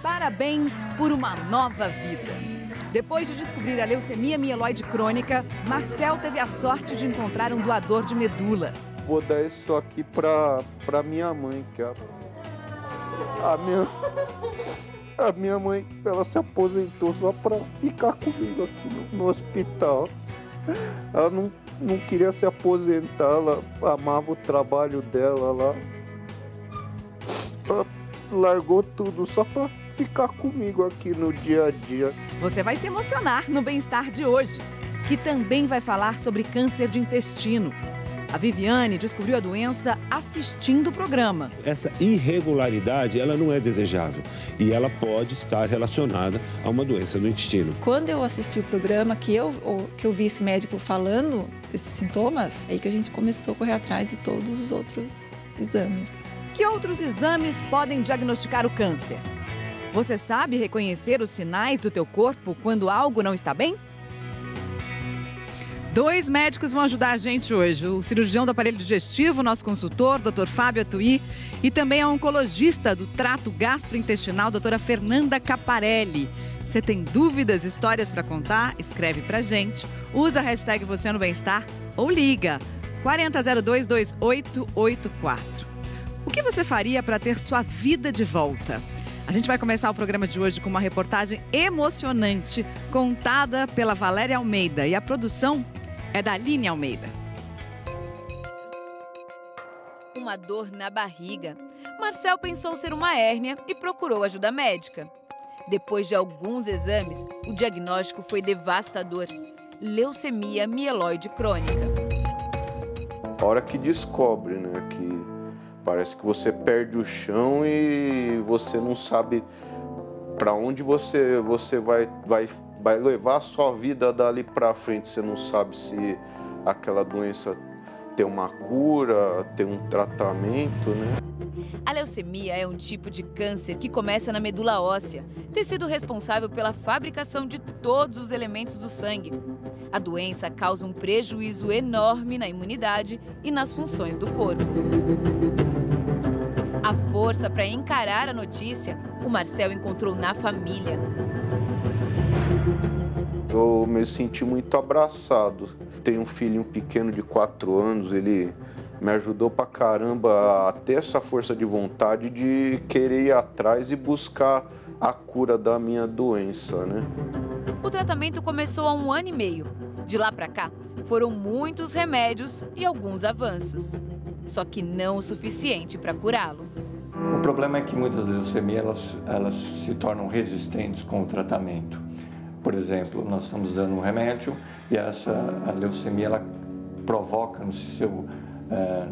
Parabéns por uma nova vida. Depois de descobrir a leucemia mieloide crônica, Marcel teve a sorte de encontrar um doador de medula. Vou dar isso aqui pra minha mãe, que a minha mãe, ela se aposentou só pra ficar comigo aqui no hospital. Ela não queria se aposentar, ela amava o trabalho dela lá. Ela largou tudo só pra ficar comigo aqui no dia a dia. Você vai se emocionar no Bem-Estar de hoje, que também vai falar sobre câncer de intestino. A Viviane descobriu a doença assistindo o programa. Essa irregularidade, ela não é desejável e ela pode estar relacionada a uma doença do intestino. Quando eu assisti o programa, que eu vi esse médico falando esses sintomas, aí que a gente começou a correr atrás de todos os outros exames. Que outros exames podem diagnosticar o câncer? Você sabe reconhecer os sinais do teu corpo quando algo não está bem? 2 médicos vão ajudar a gente hoje. O cirurgião do aparelho digestivo, nosso consultor, Dr. Fábio Atuí, e também a oncologista do trato gastrointestinal, doutora Fernanda Caparelli. Você tem dúvidas, histórias para contar? Escreve pra gente. Usa a hashtag Você no Bem-Estar ou liga 40022884. O que você faria para ter sua vida de volta? A gente vai começar o programa de hoje com uma reportagem emocionante contada pela Valéria Almeida e a produção é da Aline Almeida. Uma dor na barriga. Marcel pensou ser uma hérnia e procurou ajuda médica. Depois de alguns exames, o diagnóstico foi devastador: leucemia mieloide crônica. A hora que descobre, né, que parece que você perde o chão e você não sabe para onde você vai levar a sua vida dali para frente. Você não sabe se aquela doença tem uma cura, tem um tratamento, né? A leucemia é um tipo de câncer que começa na medula óssea, tecido responsável pela fabricação de todos os elementos do sangue. A doença causa um prejuízo enorme na imunidade e nas funções do corpo. A força para encarar a notícia, o Marcel encontrou na família. Eu me senti muito abraçado. Tenho um filhinho pequeno de 4 anos, ele me ajudou pra caramba a ter essa força de vontade de querer ir atrás e buscar a cura da minha doença, né? O tratamento começou há 1 ano e meio. De lá pra cá, foram muitos remédios e alguns avanços. Só que não o suficiente para curá-lo. O problema é que muitas leucemias elas se tornam resistentes com o tratamento. Por exemplo, nós estamos dando um remédio e a leucemia ela provoca na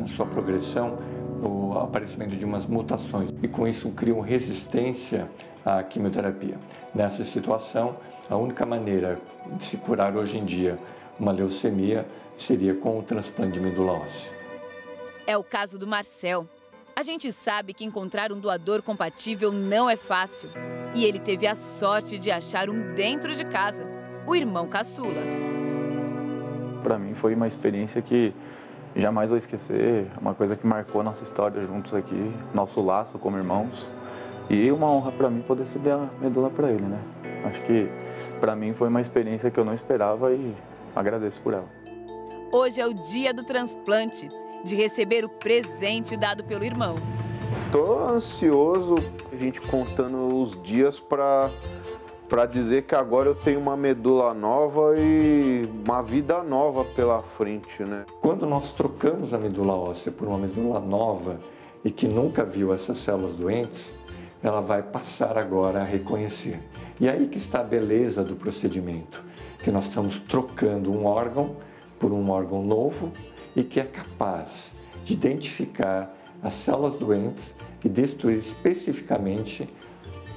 sua progressão o aparecimento de umas mutações e com isso criam resistência à quimioterapia. Nessa situação, a única maneira de se curar hoje em dia uma leucemia seria com o transplante de medula óssea. É o caso do Marcel. A gente sabe que encontrar um doador compatível não é fácil. E ele teve a sorte de achar um dentro de casa, o irmão caçula. Para mim foi uma experiência que jamais vou esquecer, uma coisa que marcou nossa história juntos aqui, nosso laço como irmãos. E uma honra para mim poder ceder a medula para ele, né? Acho que para mim foi uma experiência que eu não esperava e agradeço por ela. Hoje é o dia do transplante, de receber o presente dado pelo irmão. Tô ansioso, a gente contando os dias para dizer que agora eu tenho uma medula nova e uma vida nova pela frente, né? Quando nós trocamos a medula óssea por uma medula nova e que nunca viu essas células doentes, ela vai passar agora a reconhecer. E aí que está a beleza do procedimento, que nós estamos trocando um órgão por um órgão novo e que é capaz de identificar as células doentes e destruir especificamente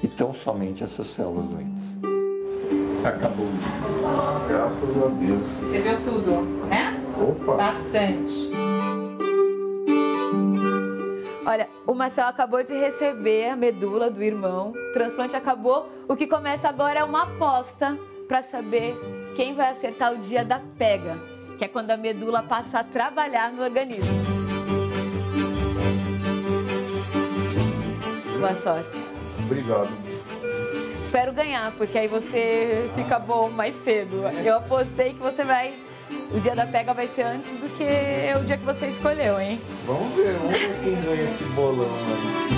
e tão somente essas células doentes. Acabou. Graças a Deus. Você viu tudo, né? Opa! Bastante. Olha, o Marcel acabou de receber a medula do irmão, o transplante acabou. O que começa agora é uma aposta para saber quem vai acertar o dia da pega, que é quando a medula passa a trabalhar no organismo. Boa sorte. Obrigado. Espero ganhar, porque aí você fica bom mais cedo. Eu apostei que você vai... O dia da pega vai ser antes do que o dia que você escolheu, hein? Vamos ver quem ganha esse bolão aí.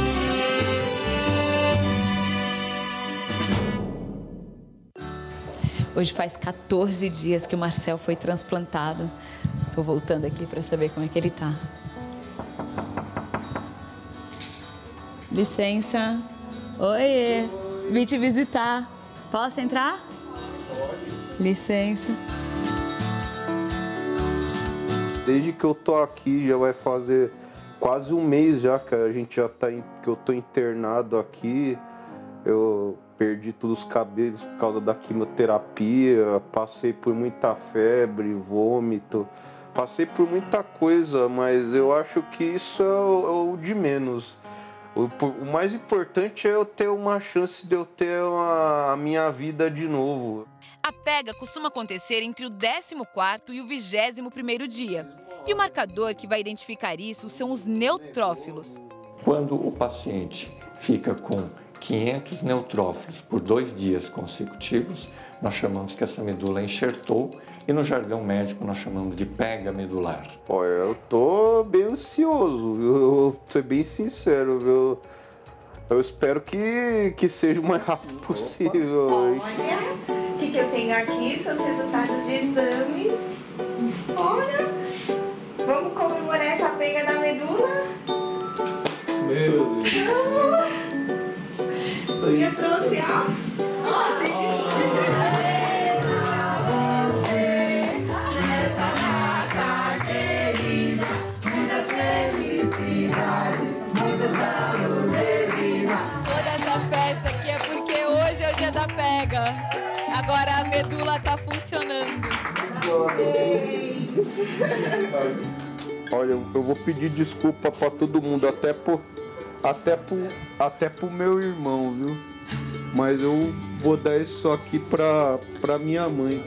Hoje faz 14 dias que o Marcel foi transplantado. Tô voltando aqui para saber como é que ele tá. Licença. Oiê. Vim te visitar. Posso entrar? Pode. Licença. Desde que eu tô aqui, já vai fazer quase um mês já que a gente já tá que eu tô internado aqui. Eu perdi todos os cabelos por causa da quimioterapia, passei por muita febre, vômito, passei por muita coisa, mas eu acho que isso é o de menos. O mais importante é eu ter uma chance de eu ter a minha vida de novo. A pega costuma acontecer entre o 14º e o 21º dia. E o marcador que vai identificar isso são os neutrófilos. Quando o paciente fica com 500 neutrófilos por 2 dias consecutivos, nós chamamos que essa medula enxertou e no jargão médico nós chamamos de pega medular. Olha, eu tô bem ansioso, eu vou ser bem sincero, eu espero que seja o mais rápido possível. Olha, o que eu tenho aqui são os resultados de exames. Olha, vamos comemorar essa pega da medula? Meu Deus! E eu trouxe, ó. Toda essa festa aqui é porque hoje é o dia da pega. Agora a medula tá funcionando. Olha, eu vou pedir desculpa pra todo mundo, até pro meu irmão, viu? Mas eu vou dar isso aqui pra minha mãe.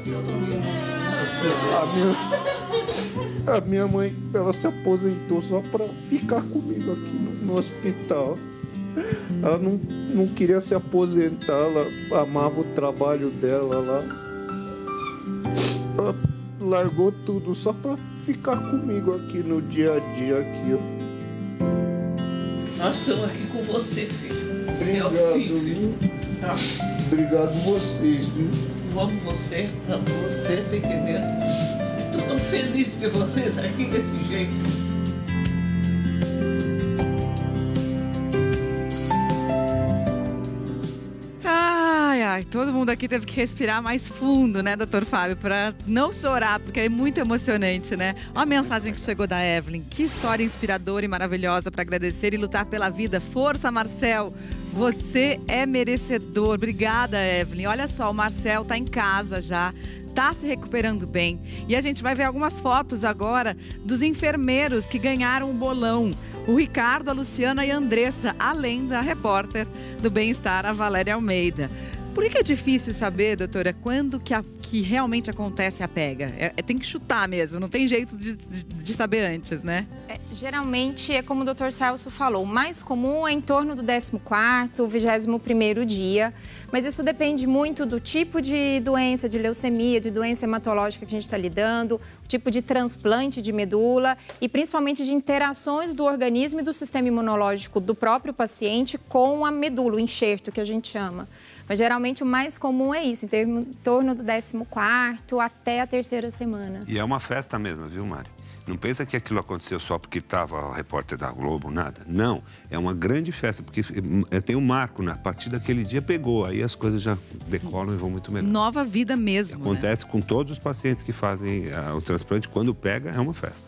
A minha mãe, ela se aposentou só pra ficar comigo aqui no hospital. Ela não queria se aposentar, ela amava o trabalho dela lá. Ela largou tudo só pra ficar comigo aqui no dia a dia aqui, ó. Nós estamos aqui com você, filho. Obrigado, filho. Tá. Obrigado vocês, viu? Eu amo você, tá entendendo? Tô tão feliz de ver vocês aqui desse jeito. Ai, todo mundo aqui teve que respirar mais fundo, né, doutor Fábio, para não chorar, porque é muito emocionante, né? Olha a mensagem que chegou da Evelyn. Que história inspiradora e maravilhosa para agradecer e lutar pela vida. Força, Marcel! Você é merecedor. Obrigada, Evelyn. Olha só, o Marcel tá em casa já. Tá se recuperando bem. E a gente vai ver algumas fotos agora dos enfermeiros que ganharam o bolão. O Ricardo, a Luciana e a Andressa, além da repórter do Bem-Estar, a Valéria Almeida. Por que é difícil saber, doutora, quando que realmente acontece a pega? Tem que chutar mesmo, não tem jeito de saber antes, né? Geralmente, é como o doutor Celso falou, o mais comum é em torno do 14º, 21º dia, mas isso depende muito do tipo de doença, de leucemia, de doença hematológica que a gente está lidando, o tipo de transplante de medula e principalmente de interações do organismo e do sistema imunológico do próprio paciente com a medula, o enxerto que a gente chama. Mas geralmente o mais comum é isso, em torno do 14º até a 3ª semana. E é uma festa mesmo, viu, Mari? Não pensa que aquilo aconteceu só porque estava o repórter da Globo, nada. Não, é uma grande festa, porque tem um marco, a partir daquele dia pegou, aí as coisas já decolam e vão muito melhor. Nova vida mesmo, Acontece com todos os pacientes que fazem o transplante, quando pega, é uma festa.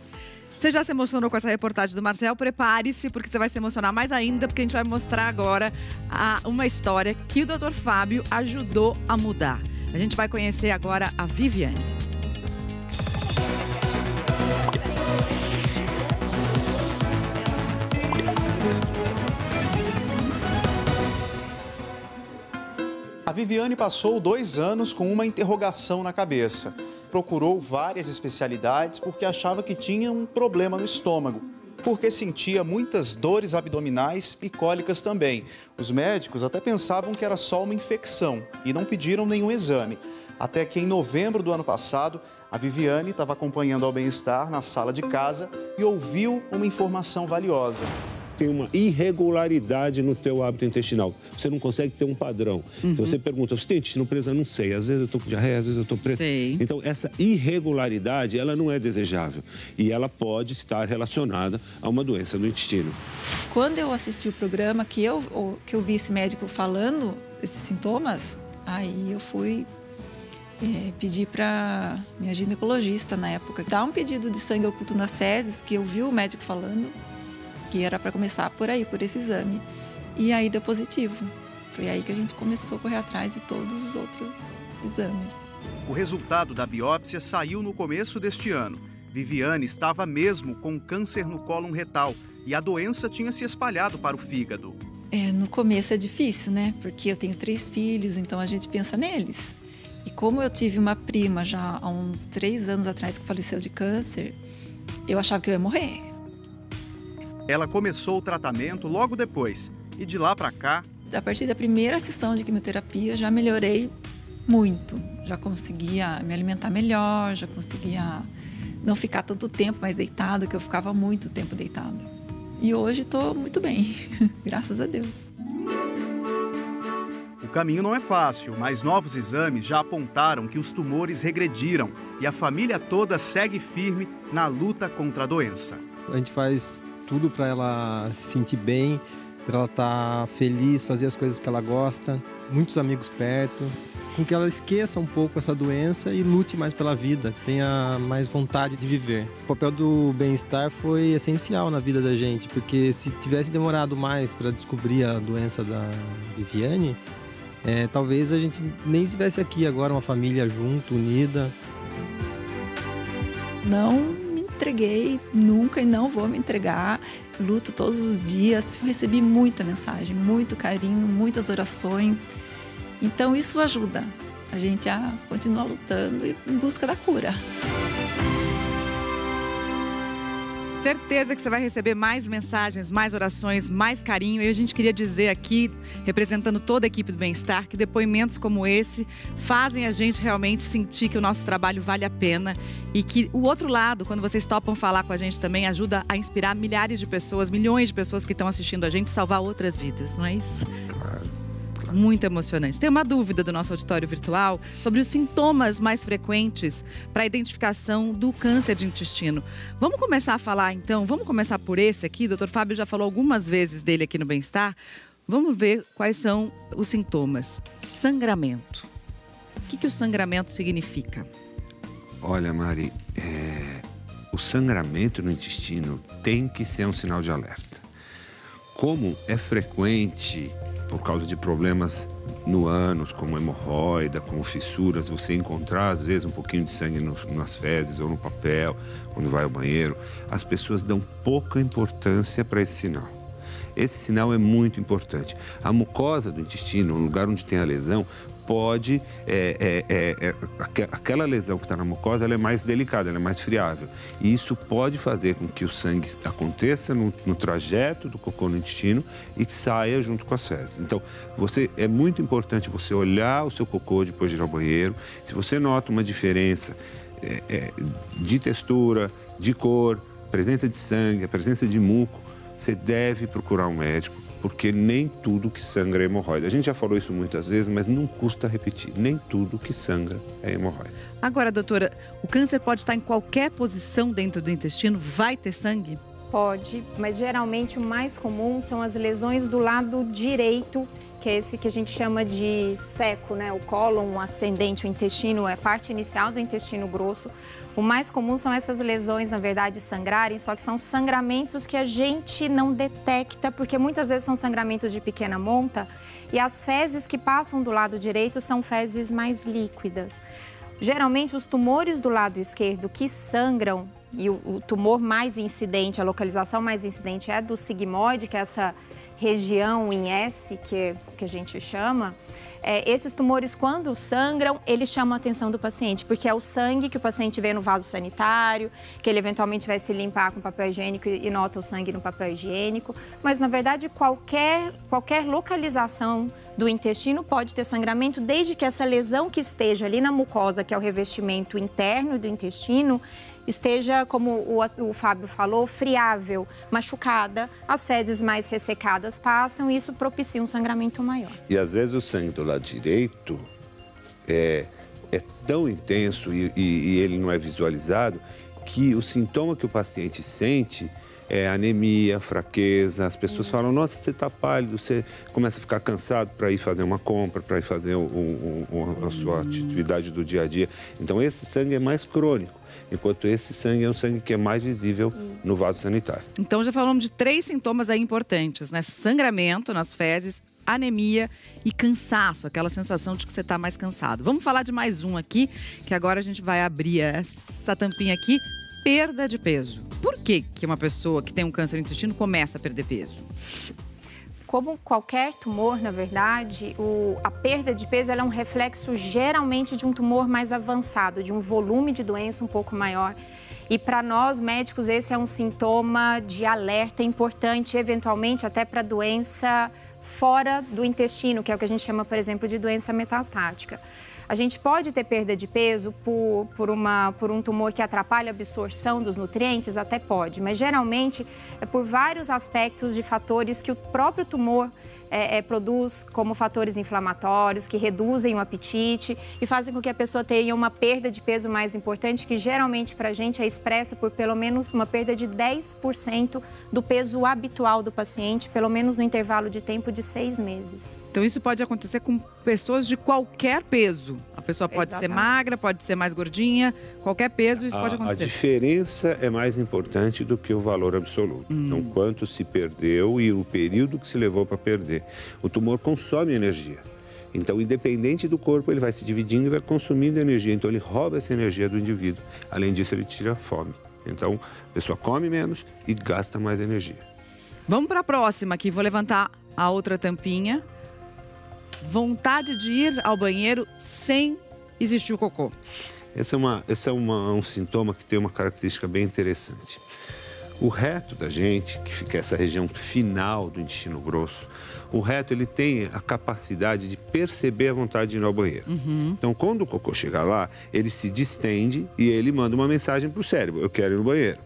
Você já se emocionou com essa reportagem do Marcel? Prepare-se, porque você vai se emocionar mais ainda, porque a gente vai mostrar agora uma história que o Dr. Fábio ajudou a mudar. A gente vai conhecer agora a Viviane. A Viviane passou 2 anos com uma interrogação na cabeça. Procurou várias especialidades porque achava que tinha um problema no estômago, porque sentia muitas dores abdominais e cólicas também. Os médicos até pensavam que era só uma infecção e não pediram nenhum exame. Até que em novembro do ano passado, a Viviane estava acompanhando ao Bem-Estar na sala de casa e ouviu uma informação valiosa. Tem uma irregularidade no teu hábito intestinal. Você não consegue ter um padrão. Então você pergunta, você tem intestino preso? Eu não sei. Às vezes eu estou com diarreia, às vezes eu estou preso. Então essa irregularidade, ela não é desejável. E ela pode estar relacionada a uma doença do intestino. Quando eu assisti o programa que eu vi esse médico falando esses sintomas, aí eu fui pedir para minha ginecologista na época dar um pedido de sangue oculto nas fezes, que eu vi o médico falando que era para começar por aí, por esse exame. E aí deu positivo. Foi aí que a gente começou a correr atrás de todos os outros exames. O resultado da biópsia saiu no começo deste ano. Viviane estava mesmo com câncer no cólon retal e a doença tinha se espalhado para o fígado. No começo é difícil, né? Porque eu tenho 3 filhos, então a gente pensa neles. E como eu tive uma prima já há uns 3 anos atrás que faleceu de câncer, eu achava que eu ia morrer. Ela começou o tratamento logo depois e de lá para cá... A partir da primeira sessão de quimioterapia já melhorei muito. Já conseguia me alimentar melhor, já conseguia não ficar tanto tempo mais deitada, que eu ficava muito tempo deitada. E hoje estou muito bem, graças a Deus. O caminho não é fácil, mas novos exames já apontaram que os tumores regrediram e a família toda segue firme na luta contra a doença. A gente faz tudo para ela se sentir bem, para ela estar feliz, fazer as coisas que ela gosta, muitos amigos perto, com que ela esqueça um pouco essa doença e lute mais pela vida, tenha mais vontade de viver. O papel do Bem-Estar foi essencial na vida da gente, porque se tivesse demorado mais para descobrir a doença da Viviane, talvez a gente nem estivesse aqui agora, uma família junto, unida. Não entreguei nunca e não vou me entregar, luto todos os dias, recebi muita mensagem, muito carinho, muitas orações, então isso ajuda a gente a continuar lutando em busca da cura. Certeza que você vai receber mais mensagens, mais orações, mais carinho. E a gente queria dizer aqui, representando toda a equipe do Bem-Estar, que depoimentos como esse fazem a gente realmente sentir que o nosso trabalho vale a pena e que o outro lado, quando vocês topam falar com a gente também, ajuda a inspirar milhares de pessoas, milhões de pessoas que estão assistindo a gente, salvar outras vidas, não é isso? Claro. Muito emocionante. Tem uma dúvida do nosso auditório virtual sobre os sintomas mais frequentes para a identificação do câncer de intestino. Vamos começar a falar então, vamos começar por esse aqui. O Dr. Fábio já falou algumas vezes dele aqui no Bem-Estar. Vamos ver quais são os sintomas. Sangramento. O que o sangramento significa? Olha, Mari, o sangramento no intestino tem que ser um sinal de alerta. Como é frequente, por causa de problemas no ânus, como hemorroida, como fissuras, você encontrar às vezes um pouquinho de sangue nas fezes ou no papel, quando vai ao banheiro, as pessoas dão pouca importância para esse sinal. Esse sinal é muito importante. A mucosa do intestino, o lugar onde tem a lesão, pode... aquela lesão que está na mucosa, ela é mais delicada, ela é mais friável. E isso pode fazer com que o sangue aconteça no trajeto do cocô no intestino e saia junto com as fezes. Então, é muito importante você olhar o seu cocô depois de ir ao banheiro. Se você nota uma diferença de textura, de cor, presença de sangue, presença de muco, você deve procurar um médico, porque nem tudo que sangra é hemorroida. A gente já falou isso muitas vezes, mas não custa repetir. Nem tudo que sangra é hemorroida. Agora, doutora, o câncer pode estar em qualquer posição dentro do intestino? Vai ter sangue? Pode, mas geralmente o mais comum são as lesões do lado direito, que é esse que a gente chama de seco, né? O cólon ascendente, o intestino, é a parte inicial do intestino grosso. O mais comum são essas lesões, na verdade, sangrarem, só que são sangramentos que a gente não detecta, porque muitas vezes são sangramentos de pequena monta e as fezes que passam do lado direito são fezes mais líquidas. Geralmente, os tumores do lado esquerdo que sangram, e o tumor mais incidente, a localização mais incidente é do sigmoide, que é essa região em S, que a gente chama, esses tumores, quando sangram, eles chamam a atenção do paciente, porque é o sangue que o paciente vê no vaso sanitário, que ele eventualmente vai se limpar com papel higiênico e nota o sangue no papel higiênico. Mas, na verdade, qualquer localização do intestino pode ter sangramento, desde que essa lesão que esteja ali na mucosa, que é o revestimento interno do intestino, esteja, como o Fábio falou, friável, machucada, as fezes mais ressecadas passam e isso propicia um sangramento maior. E às vezes o sangue do lado direito é tão intenso e ele não é visualizado que o sintoma que o paciente sente é anemia, fraqueza. As pessoas falam, nossa, você está pálido, você começa a ficar cansado para ir fazer uma compra, para ir fazer a sua atividade do dia a dia. Então esse sangue é mais crônico. Enquanto esse sangue é um sangue que é mais visível no vaso sanitário. Então já falamos de 3 sintomas aí importantes, né? Sangramento nas fezes, anemia e cansaço, aquela sensação de que você está mais cansado. Vamos falar de mais um aqui, que agora a gente vai abrir essa tampinha aqui, perda de peso. Por que uma pessoa que tem um câncer no intestino começa a perder peso? Como qualquer tumor, na verdade, a perda de peso ela é um reflexo geralmente de um tumor mais avançado, de um volume de doença um pouco maior. E para nós, médicos, esse é um sintoma de alerta importante, eventualmente até para doença fora do intestino, que é o que a gente chama, por exemplo, de doença metastática. A gente pode ter perda de peso por um tumor que atrapalha a absorção dos nutrientes? Até pode, mas geralmente é por vários aspectos de fatores que o próprio tumor produz, como fatores inflamatórios, que reduzem o apetite e fazem com que a pessoa tenha uma perda de peso mais importante, que geralmente para a gente é expressa por pelo menos uma perda de 10% do peso habitual do paciente, pelo menos no intervalo de tempo de 6 meses. Então isso pode acontecer com pessoas de qualquer peso. A pessoa pode ser magra, pode ser mais gordinha, qualquer peso isso pode acontecer. A diferença é mais importante do que o valor absoluto. Então, quanto se perdeu e o período que se levou para perder. O tumor consome energia. Então, independente do corpo, ele vai se dividindo e vai consumindo energia. Então, ele rouba essa energia do indivíduo. Além disso, ele tira a fome. Então, a pessoa come menos e gasta mais energia. Vamos para a próxima aqui. Vou levantar a outra tampinha. Vontade de ir ao banheiro sem existir o cocô. Esse é um sintoma que tem uma característica bem interessante. O reto da gente, que fica essa região final do intestino grosso, o reto ele tem a capacidade de perceber a vontade de ir ao banheiro. Então, quando o cocô chegar lá, ele se distende e ele manda uma mensagem para o cérebro: eu quero ir no banheiro.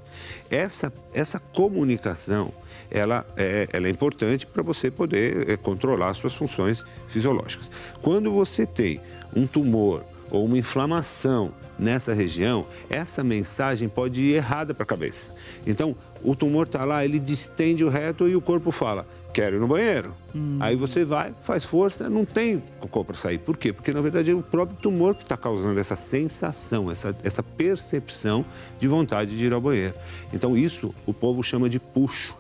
Essa comunicação, ela é importante para você poder controlar suas funções fisiológicas. Quando você tem um tumor ou uma inflamação nessa região, essa mensagem pode ir errada para a cabeça. Então, o tumor está lá, ele distende o reto e o corpo fala: quero ir no banheiro. Aí você vai, faz força, não tem cocô para sair. Por quê? Porque, na verdade, é o próprio tumor que está causando essa sensação, essa percepção de vontade de ir ao banheiro. Então, isso o povo chama de puxo.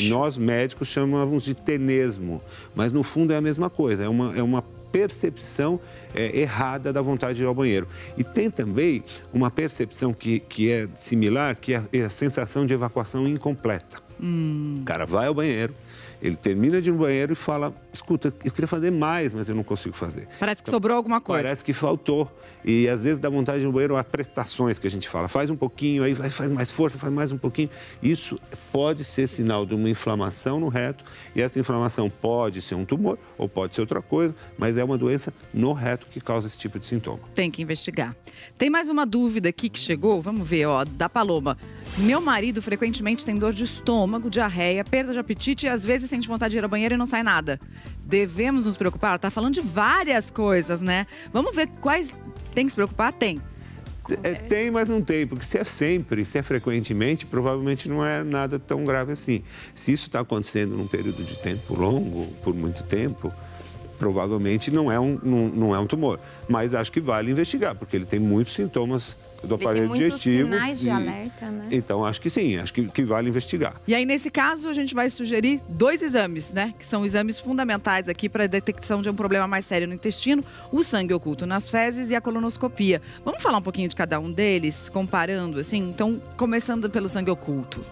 Nós, médicos, chamamos de tenesmo. Mas, no fundo, é a mesma coisa. É uma percepção errada da vontade de ir ao banheiro. E tem também uma percepção que é similar, que é a sensação de evacuação incompleta. O cara vai ao banheiro, ele termina de ir no banheiro e fala: escuta, eu queria fazer mais, mas eu não consigo fazer. Parece que sobrou alguma coisa. Parece que faltou. E às vezes dá vontade de ir no banheiro, há prestações que a gente fala. Faz um pouquinho, aí faz mais força, faz mais um pouquinho. Isso pode ser sinal de uma inflamação no reto. E essa inflamação pode ser um tumor ou pode ser outra coisa, mas é uma doença no reto que causa esse tipo de sintoma. Tem que investigar. Tem mais uma dúvida aqui que chegou, vamos ver, da Paloma. Meu marido frequentemente tem dor de estômago, diarreia, perda de apetite e às vezes sente vontade de ir ao banheiro e não sai nada. Devemos nos preocupar? Ela tá falando de várias coisas, né? Vamos ver quais tem que se preocupar? Tem. Tem, mas não tem, porque se é frequentemente, provavelmente não é nada tão grave assim. Se isso está acontecendo num período de tempo longo, por muito tempo, provavelmente não é um tumor. Mas acho que vale investigar, porque ele tem muitos sintomas do aparelho digestivo. Sinais de alerta, né? Então, acho que sim, acho que vale investigar. E aí, nesse caso, a gente vai sugerir 2 exames, né? Que são exames fundamentais aqui para a detecção de um problema mais sério no intestino: o sangue oculto nas fezes e a colonoscopia. Vamos falar um pouquinho de cada um deles, comparando, assim? Então, começando pelo sangue oculto.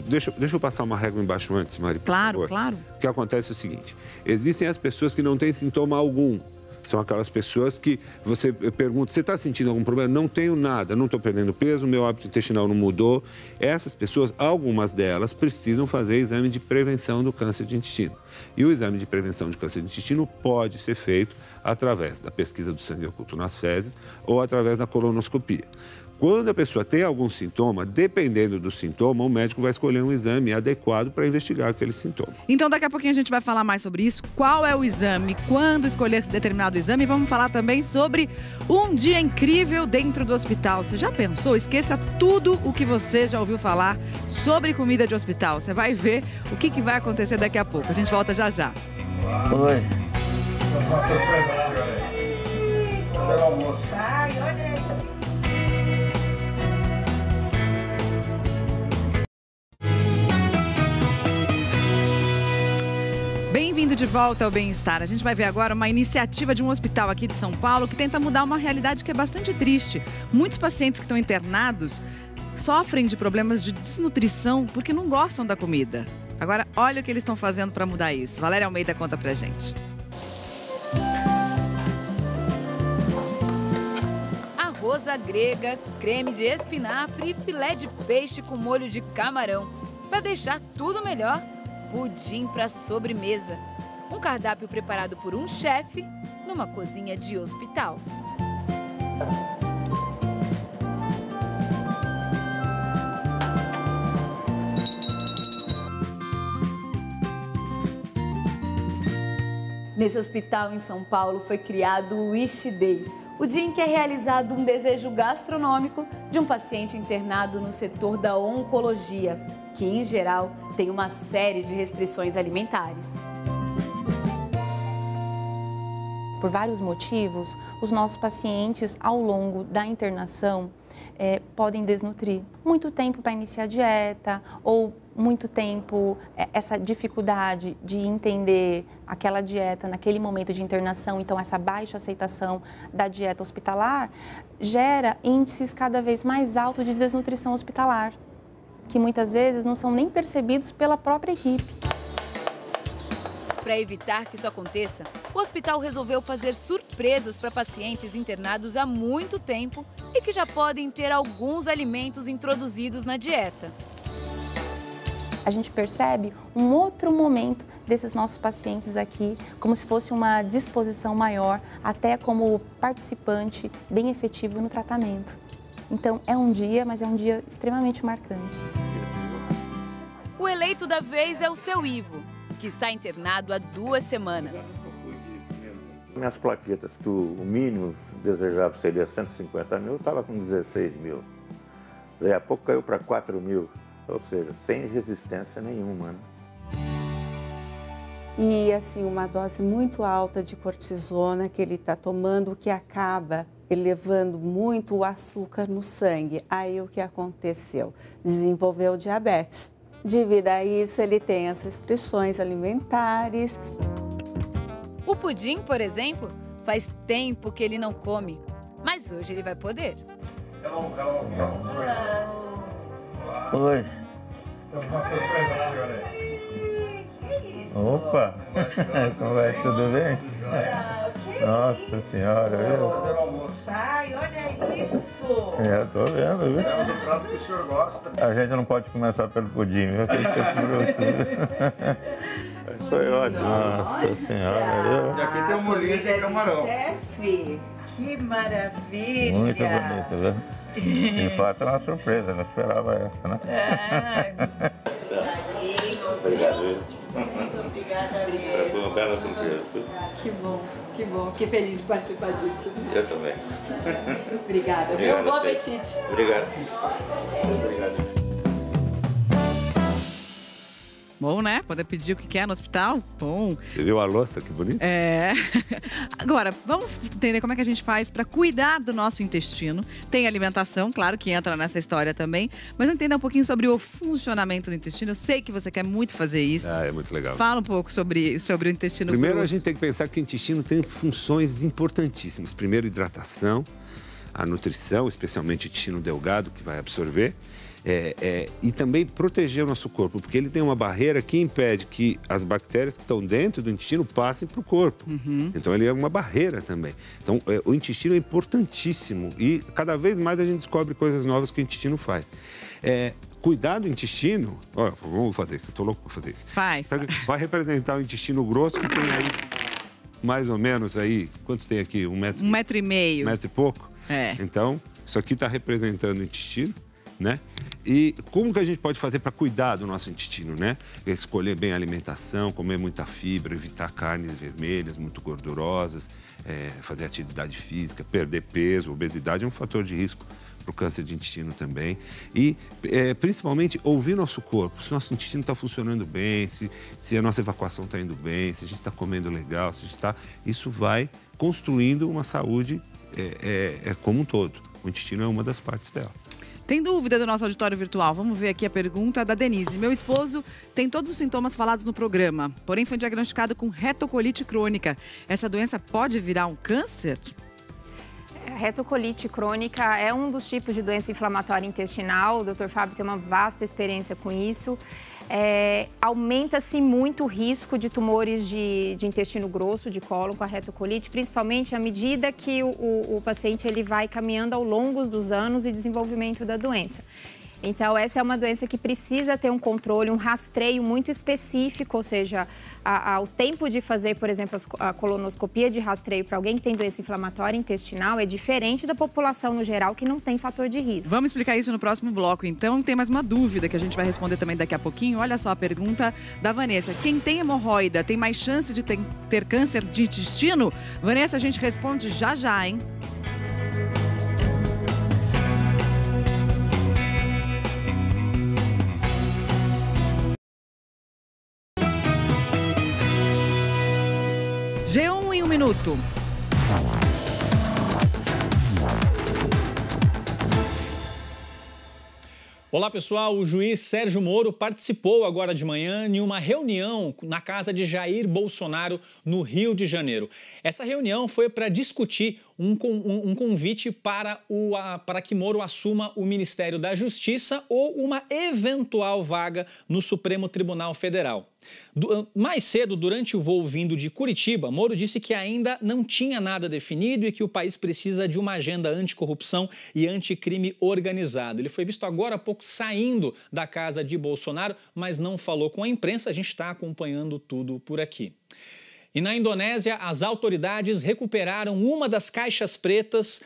Deixa eu passar uma régua embaixo antes, Mari, por favor. Claro. O que acontece é o seguinte, existem as pessoas que não têm sintoma algum. São aquelas pessoas que você pergunta, você está sentindo algum problema? Não tenho nada, não estou perdendo peso, meu hábito intestinal não mudou. Essas pessoas, algumas delas, precisam fazer exame de prevenção do câncer de intestino. E o exame de prevenção de câncer de intestino pode ser feito através da pesquisa do sangue oculto nas fezes ou através da colonoscopia. Quando a pessoa tem algum sintoma, dependendo do sintoma, o médico vai escolher um exame adequado para investigar aquele sintoma. Então, daqui a pouquinho a gente vai falar mais sobre isso. Qual é o exame, quando escolher determinado exame. E vamos falar também sobre um dia incrível dentro do hospital. Você já pensou? Esqueça tudo o que você já ouviu falar sobre comida de hospital. Você vai ver o que vai acontecer daqui a pouco. A gente volta já já. Oi. Ai, olha aí. Bem-vindo de volta ao Bem-Estar. A gente vai ver agora uma iniciativa de um hospital aqui de São Paulo que tenta mudar uma realidade que é bastante triste. Muitos pacientes que estão internados sofrem de problemas de desnutrição porque não gostam da comida. Agora, olha o que eles estão fazendo para mudar isso. Valéria Almeida conta pra gente. Arroz grega, creme de espinafre e filé de peixe com molho de camarão. Para deixar tudo melhor, pudim para sobremesa. Um cardápio preparado por um chefe numa cozinha de hospital. Nesse hospital em São Paulo foi criado o Wish Day, o dia em que é realizado um desejo gastronômico de um paciente internado no setor da oncologia, que em geral tem uma série de restrições alimentares. Por vários motivos, os nossos pacientes ao longo da internação podem desnutrir. Muito tempo para iniciar a dieta ou muito tempo, essa dificuldade de entender aquela dieta naquele momento de internação, então essa baixa aceitação da dieta hospitalar, gera índices cada vez mais altos de desnutrição hospitalar, que muitas vezes não são nem percebidos pela própria equipe. Para evitar que isso aconteça, o hospital resolveu fazer surpresas para pacientes internados há muito tempo e que já podem ter alguns alimentos introduzidos na dieta. A gente percebe um outro momento desses nossos pacientes aqui, como se fosse uma disposição maior, até como participante bem efetivo no tratamento. Então, é um dia, mas é um dia extremamente marcante. O eleito da vez é o seu Ivo, que está internado há 2 semanas. Minhas plaquetas, que o mínimo desejava seria 150 mil, eu estava com 16 mil. Daí a pouco caiu para 4 mil, ou seja, sem resistência nenhuma, né? E assim, uma dose muito alta de cortisona que ele está tomando, que acaba elevando muito o açúcar no sangue. Aí o que aconteceu? Desenvolveu diabetes. Devido a isso, ele tem as restrições alimentares. O pudim, por exemplo, faz tempo que ele não come, mas hoje ele vai poder. Oi. Opa! Como vai? Tudo bem? Nossa Senhora, viu? Pai, olha isso! Tô vendo, viu? Temos um prato que o senhor gosta. A gente não pode começar pelo pudim, viu? Tem que ser por último. Foi ótimo. Nossa Senhora, viu? E aqui tem um molhinho de camarão. Chefe, que maravilha! Muito bonito, viu? De fato é uma surpresa, não esperava essa, né? Obrigado. Muito obrigada mesmo. Foi uma bela surpresa. Que bom, que bom. Fiquei feliz de participar disso. Eu também. Obrigada. Obrigado, Bom apetite. Obrigado. Obrigado. Bom, né? Poder pedir o que quer no hospital. Bom. Você viu a louça? Que bonito. Agora, vamos entender como é que a gente faz para cuidar do nosso intestino. Tem alimentação, claro, que entra nessa história também. Mas entenda um pouquinho sobre o funcionamento do intestino. Eu sei que você quer muito fazer isso. É muito legal. Fala um pouco sobre o intestino. Primeiro, grosso. a gente tem que pensar que o intestino tem funções importantíssimas. Primeiro, hidratação, a nutrição, especialmente o intestino delgado, que vai absorver. E também proteger o nosso corpo, porque ele tem uma barreira que impede que as bactérias que estão dentro do intestino passem para o corpo. Então, ele é uma barreira também. Então, o intestino é importantíssimo e cada vez mais a gente descobre coisas novas que o intestino faz. Cuidar do intestino, vamos fazer, eu tô louco para fazer isso. Faz. Vai representar o intestino grosso que tem aí, mais ou menos aí, quanto tem aqui? 1 metro? 1,5 metro. 1 metro e pouco? Então, isso aqui está representando o intestino, né? E como que a gente pode fazer para cuidar do nosso intestino, né? Escolher bem a alimentação, comer muita fibra, evitar carnes vermelhas, muito gordurosas, fazer atividade física, perder peso, obesidade é um fator de risco para o câncer de intestino também. E, principalmente, ouvir nosso corpo. Se nosso intestino está funcionando bem, se a nossa evacuação está indo bem, se a gente está comendo legal, se a gente está... Isso vai construindo uma saúde como um todo. O intestino é uma das partes dela. Tem dúvida do nosso auditório virtual? Vamos ver aqui a pergunta da Denise. Meu esposo tem todos os sintomas falados no programa, porém foi diagnosticado com retocolite crônica. Essa doença pode virar um câncer? A retocolite crônica é um dos tipos de doença inflamatória intestinal. O Dr. Fábio tem uma vasta experiência com isso. Aumenta-se muito o risco de tumores de intestino grosso, de cólon, com a retocolite, principalmente à medida que o paciente ele vai caminhando ao longo dos anos e desenvolvimento da doença. Então, essa é uma doença que precisa ter um controle, um rastreio muito específico, ou seja, o tempo de fazer, por exemplo, a colonoscopia de rastreio para alguém que tem doença inflamatória intestinal é diferente da população no geral que não tem fator de risco. Vamos explicar isso no próximo bloco. Então, tem mais uma dúvida que a gente vai responder também daqui a pouquinho. Olha só a pergunta da Vanessa. Quem tem hemorroida tem mais chance de ter câncer de intestino? Vanessa, a gente responde já já, hein? G1 em 1 minuto. Olá pessoal, o juiz Sérgio Moro participou agora de manhã em uma reunião na casa de Jair Bolsonaro no Rio de Janeiro. Essa reunião foi para discutir um convite para que Moro assuma o Ministério da Justiça ou uma eventual vaga no Supremo Tribunal Federal. Mais cedo, durante o voo vindo de Curitiba, Moro disse que ainda não tinha nada definido e que o país precisa de uma agenda anticorrupção e anticrime organizado. Ele foi visto agora há pouco saindo da casa de Bolsonaro, mas não falou com a imprensa. A gente está acompanhando tudo por aqui. E na Indonésia, as autoridades recuperaram uma das caixas pretas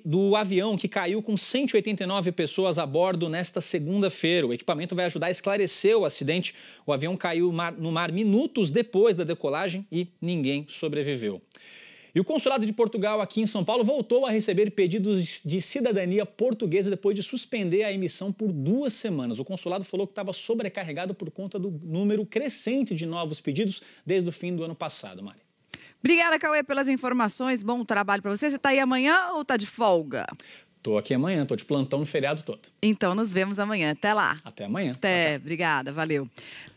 do avião que caiu com 189 pessoas a bordo nesta segunda-feira. O equipamento vai ajudar a esclarecer o acidente. O avião caiu no mar minutos depois da decolagem e ninguém sobreviveu. E o Consulado de Portugal aqui em São Paulo voltou a receber pedidos de cidadania portuguesa depois de suspender a emissão por 2 semanas. O consulado falou que estava sobrecarregado por conta do número crescente de novos pedidos desde o fim do ano passado, Mari. Obrigada, Cauê, pelas informações. Bom trabalho para você. Você está aí amanhã ou está de folga? Tô aqui amanhã, tô de plantão no feriado todo. Então, nos vemos amanhã. Até lá. Até amanhã. Até, obrigada, valeu.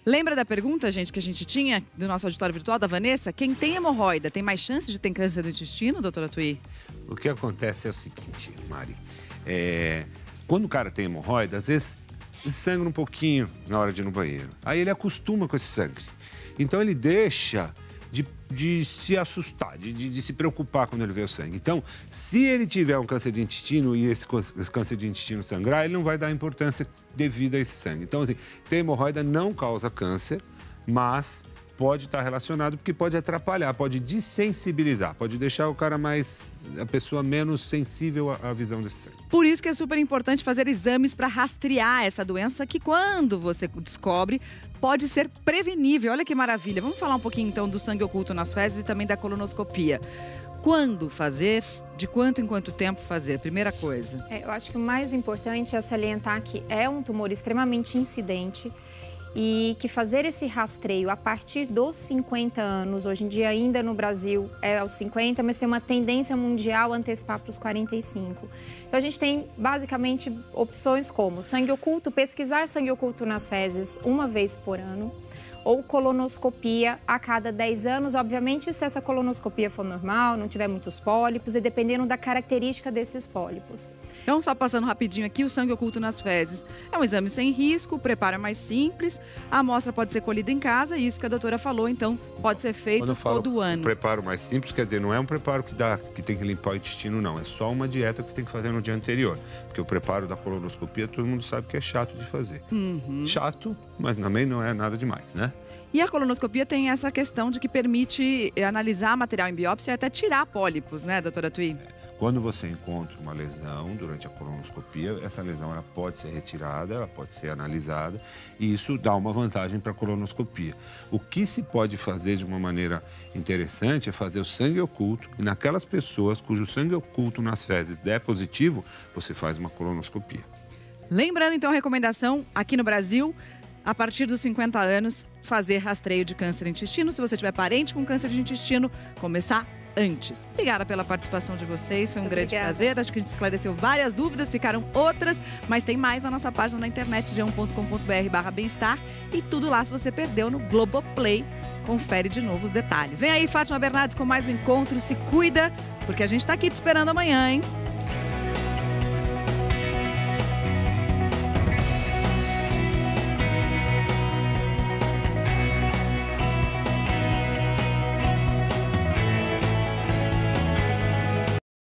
Lembra da pergunta, gente, que a gente tinha do nosso auditório virtual, da Vanessa? Quem tem hemorroida tem mais chance de ter câncer do intestino, doutora Thuy? O que acontece é o seguinte, Mari. Quando o cara tem hemorroida, às vezes sangra um pouquinho na hora de ir no banheiro. Aí ele acostuma com esse sangue. Então ele deixa de se assustar, de se preocupar quando ele vê o sangue. Então, se ele tiver um câncer de intestino e esse câncer de intestino sangrar, ele não vai dar a importância devida a esse sangue. Então, assim, ter hemorroida não causa câncer, mas pode estar relacionado porque pode atrapalhar, pode desensibilizar, pode deixar a pessoa menos sensível à visão desse sangue. Por isso que é super importante fazer exames para rastrear essa doença que, quando você descobre, pode ser prevenível. Olha que maravilha. Vamos falar um pouquinho, então, do sangue oculto nas fezes e também da colonoscopia. Quando fazer? De quanto em quanto tempo fazer? Primeira coisa. Eu acho que o mais importante é salientar que é um tumor extremamente incidente e que fazer esse rastreio a partir dos 50 anos, hoje em dia ainda no Brasil é aos 50, mas tem uma tendência mundial a antecipar para os 45. Então a gente tem basicamente opções como sangue oculto, pesquisar sangue oculto nas fezes uma vez por ano, ou colonoscopia a cada 10 anos, obviamente se essa colonoscopia for normal, não tiver muitos pólipos e dependendo da característica desses pólipos. Então, só passando rapidinho aqui, o sangue oculto nas fezes é um exame sem risco, o preparo é mais simples, a amostra pode ser colhida em casa, e isso que a doutora falou, então pode ser feito todo ano. O preparo mais simples, quer dizer, não é um preparo que tem que limpar o intestino, não. É só uma dieta que você tem que fazer no dia anterior. Porque o preparo da colonoscopia, todo mundo sabe que é chato de fazer. Chato, mas também não é nada demais, né? E a colonoscopia tem essa questão de que permite analisar material em biópsia e até tirar pólipos, né, doutora Thuy? Quando você encontra uma lesão durante a colonoscopia, essa lesão ela pode ser retirada, ela pode ser analisada, e isso dá uma vantagem para a colonoscopia. O que se pode fazer de uma maneira interessante é fazer o sangue oculto, e naquelas pessoas cujo sangue oculto nas fezes der positivo, você faz uma colonoscopia. Lembrando, então, a recomendação aqui no Brasil, a partir dos 50 anos, fazer rastreio de câncer de intestino. Se você tiver parente com câncer de intestino, começar antes. Obrigada pela participação de vocês, foi um grande prazer. Acho que a gente esclareceu várias dúvidas, ficaram outras, mas tem mais na nossa página na internet, g1.com.br/bem-estar, e tudo lá se você perdeu no Globoplay. Confere de novo os detalhes. Vem aí, Fátima Bernardes, com mais um encontro. Se cuida, porque a gente tá aqui te esperando amanhã, hein?